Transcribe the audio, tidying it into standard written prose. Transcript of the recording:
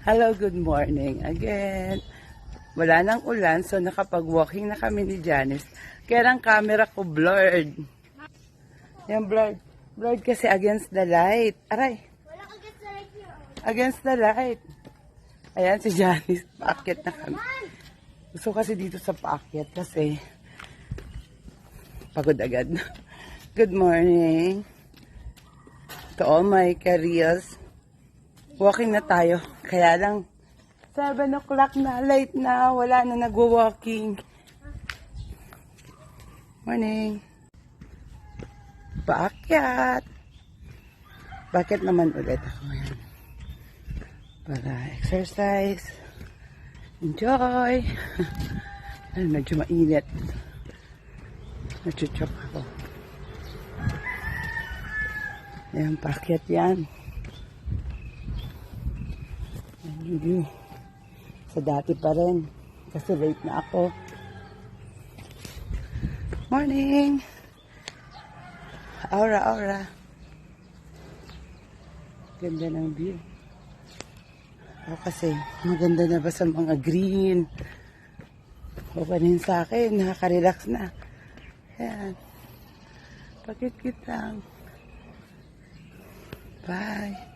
Hello, good morning again. Wala nang ulan, so nakapag-walking na kami ni Janice. Kaya ang camera ko blurred. Yan, blurred. Blurred kasi against the light. Aray. Wala against the light here. Against the light. Ayan si Janice. Paakyat na kami. Gusto kasi dito sa paakyat kasi pagod agad. Good morning to all my careers. Walking na tayo. Kaya lang 7 o'clock na, late na, wala na nagwo-walking. Morning. Paakyat. Bakit naman ulit ako ngayon? Para exercise. Enjoy. Ay, medyo mainit. Nachuchok ako. Ayan, paakyat yan. Hindi. Sa dati pa rin. Kasi late na ako. Morning! Aura, aura. Ganda ng view. O kasi, maganda na ba sa mga green? O panin sa akin, nakaka-relax na. Ayan. Pakit-kit lang. Bye!